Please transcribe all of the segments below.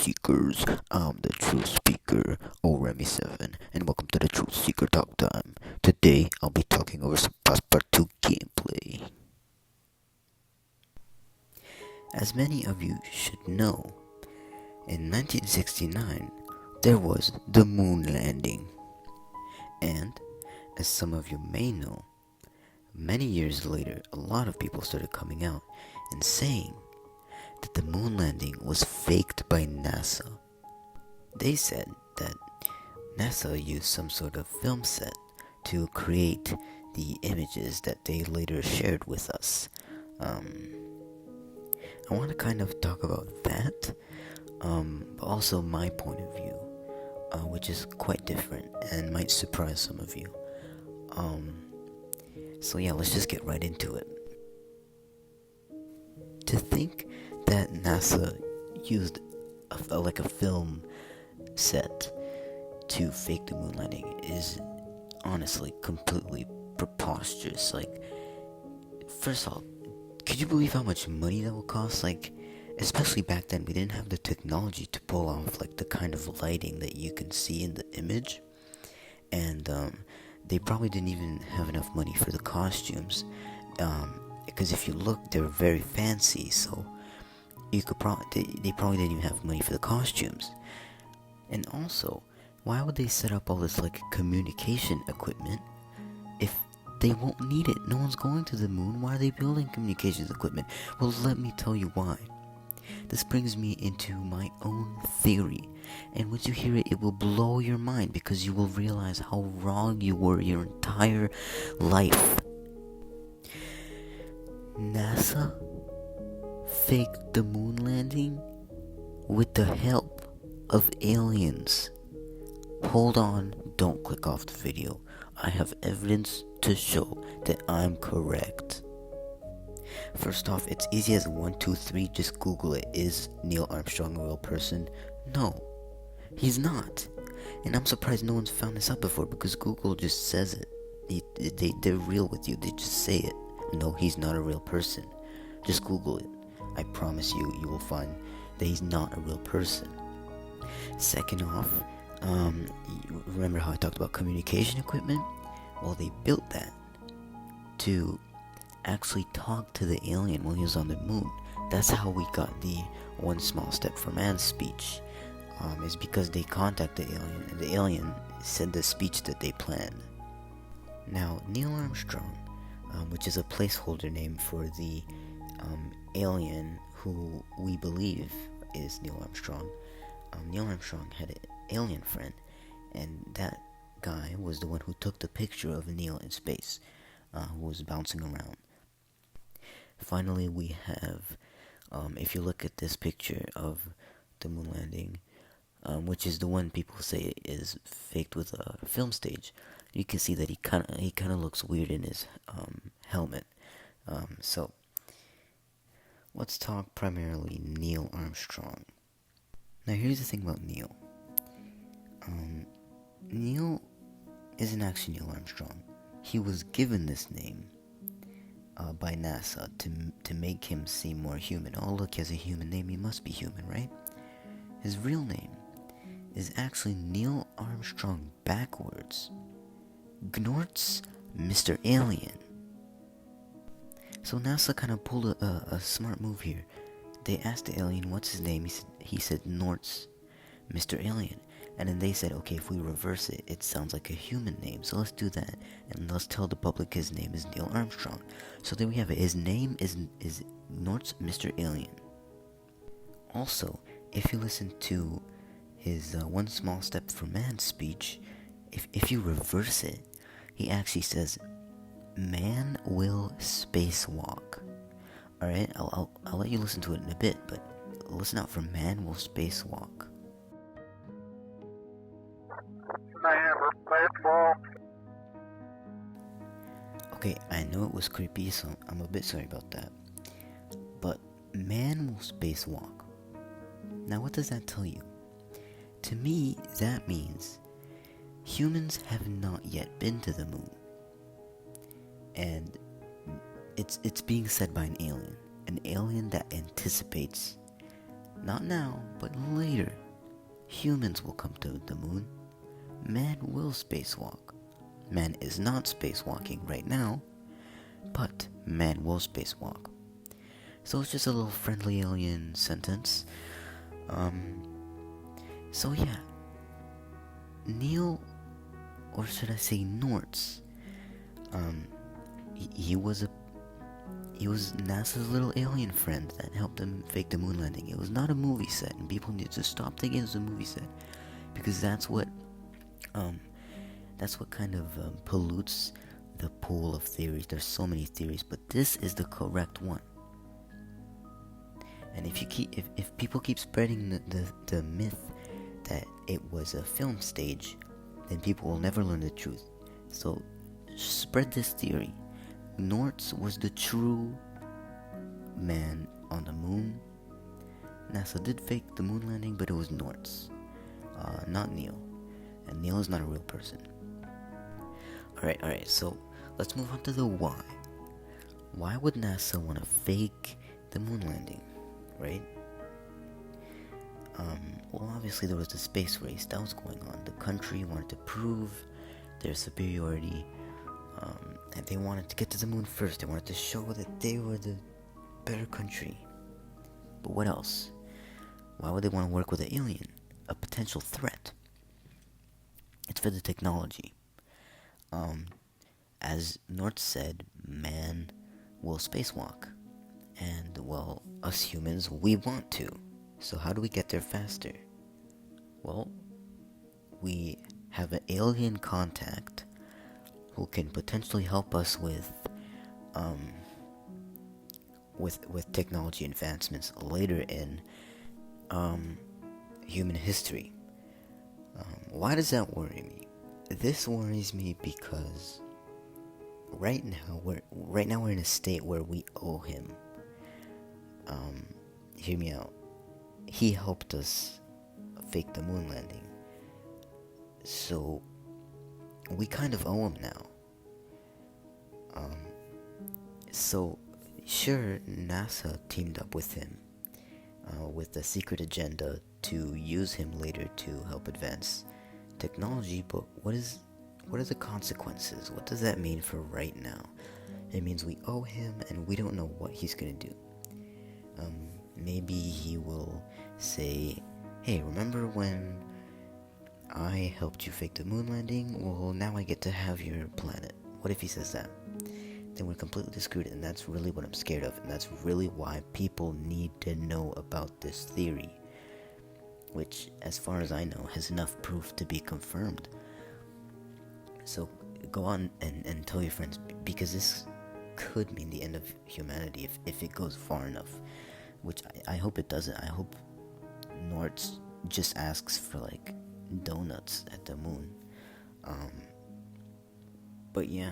Seekers. I'm the Truth Speaker, Oremi7, and welcome to the Truth Seeker Talk Time. Today, I'll be talking over some Passepartout gameplay. As many of you should know, in 1969, there was the moon landing. And, as some of you may know, many years later, a lot of people started coming out and saying that the moon landing was faked by NASA. They said that NASA used some sort of film set to create the images that they later shared with us. I want to kind of talk about that, but also my point of view, which is quite different and might surprise some of you. So yeah, let's just get right into it. To think that NASA used a film set to fake the moon landing is honestly completely preposterous. Like, first of all, could you believe how much money that would cost? Like, especially back then, we didn't have the technology to pull off like the kind of lighting that you can see in the image, and they probably didn't even have enough money for the costumes. Because if you look, they're very fancy, so you could they probably didn't even have money for the costumes. And also, why would they set up all this like communication equipment if they won't need it? No one's going to the moon. Why are they building communications equipment? Well, let me tell you why. This brings me into my own theory, and once you hear it, it will blow your mind because you will realize how wrong you were your entire life. NASA faked the moon landing with the help of aliens. Hold on, don't click off the video. I have evidence to show that I'm correct. First off, it's easy as 1, 2, 3, just Google it. Is Neil Armstrong a real person? No, he's not. And I'm surprised no one's found this out before because Google just says it. They're real with you, they just say it. No, he's not a real person. Just Google it. I promise you, you will find that he's not a real person. Second off, remember how I talked about communication equipment? Well, they built that to actually talk to the alien when he was on the moon. That's how we got the one small step for man speech. Is because they contacted the alien, and the alien said the speech that they planned. Now, Neil Armstrong, which is a placeholder name for the alien who we believe is Neil Armstrong. Neil Armstrong had an alien friend, and that guy was the one who took the picture of Neil in space, who was bouncing around. Finally, we have, if you look at this picture of the moon landing, which is the one people say is faked with a film stage, you can see that he kind of looks weird in his helmet. So let's talk primarily Neil Armstrong. Now, here's the thing about Neil. Neil isn't actually Neil Armstrong. He was given this name by NASA to make him seem more human. Oh, look, he has a human name. He must be human, right? His real name is actually Neil Armstrong backwards. Gnort's Mr. Alien. So NASA kind of pulled a smart move here. They asked the alien what's his name. He said Nort's Mr. Alien. And then they said, okay, if we reverse it, it sounds like a human name. So let's do that. And let's tell the public his name is Neil Armstrong. So there we have it. His name is Nort's Mr. Alien. Also, if you listen to his One Small Step for Man speech, if you reverse it, he actually says, man will spacewalk. Alright, I'll let you listen to it in a bit, but listen out for man will spacewalk. Man will spacewalk. Okay, I know it was creepy, so I'm a bit sorry about that. But man will spacewalk. Now, what does that tell you? To me, that means humans have not yet been to the moon. And it's being said by an alien that anticipates Not now, but later. Humans will come to the moon. Man will spacewalk. Man is not spacewalking right now, but man will spacewalk. So it's just a little friendly alien sentence. So yeah, Neil, or should I say Nortz, he was NASA's little alien friend that helped them fake the moon landing. It was not a movie set, and people need to stop thinking it was a movie set, because that's what kind of pollutes the pool of theories. There's so many theories, but this is the correct one. And if people keep spreading the myth that it was a film stage, then people will never learn the truth. So spread this theory. Nortz was the true man on the moon. NASA did fake the moon landing, but it was Nortz, not Neil. And Neil is not a real person. Alright, so let's move on to the why. Why would NASA want to fake the moon landing, right? Well, obviously there was the space race that was going on. The country wanted to prove their superiority, and they wanted to get to the moon first. They wanted to show that they were the better country. But what else? Why would they want to work with an alien? A potential threat. It's for the technology. As Nortz said, man will spacewalk. And, well, us humans, we want to. So how do we get there faster? Well, we have an alien contact who can potentially help us with technology advancements later in human history. Why does that worry me? This worries me because right now we're in a state where we owe him. Hear me out. He helped us fake the moon landing, so we kind of owe him now. So sure, NASA teamed up with him with a secret agenda to use him later to help advance technology, but what are the consequences? What does that mean for right now? It means we owe him and we don't know what he's gonna do. Maybe he will say, hey, remember when I helped you fake the moon landing? Well, now I get to have your planet. What if he says that? Then we're completely screwed, and that's really what I'm scared of, and that's really why people need to know about this theory, which, as far as I know, has enough proof to be confirmed. So go on and tell your friends, because this could mean the end of humanity if it goes far enough, which I hope it doesn't. I hope Nortz just asks for like donuts at the moon. But yeah.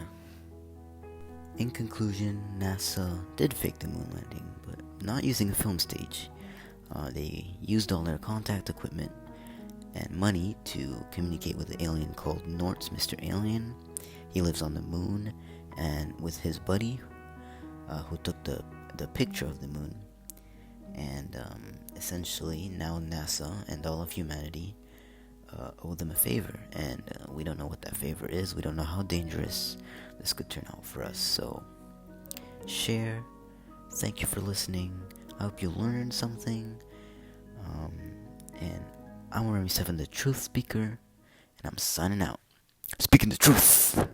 In conclusion, NASA did fake the moon landing, but not using a film stage. They used all their contact equipment and money to communicate with an alien called Nortz, Mr. Alien. He lives on the moon, and with his buddy, who took the picture of the moon. And essentially, now NASA and all of humanity owe them a favor, and we don't know what that favor is. We don't know how dangerous this could turn out for us. So, share. Thank you for listening. I hope you learned something. And I'm Remy 7, the Truth Speaker, and I'm signing out. Speaking the truth.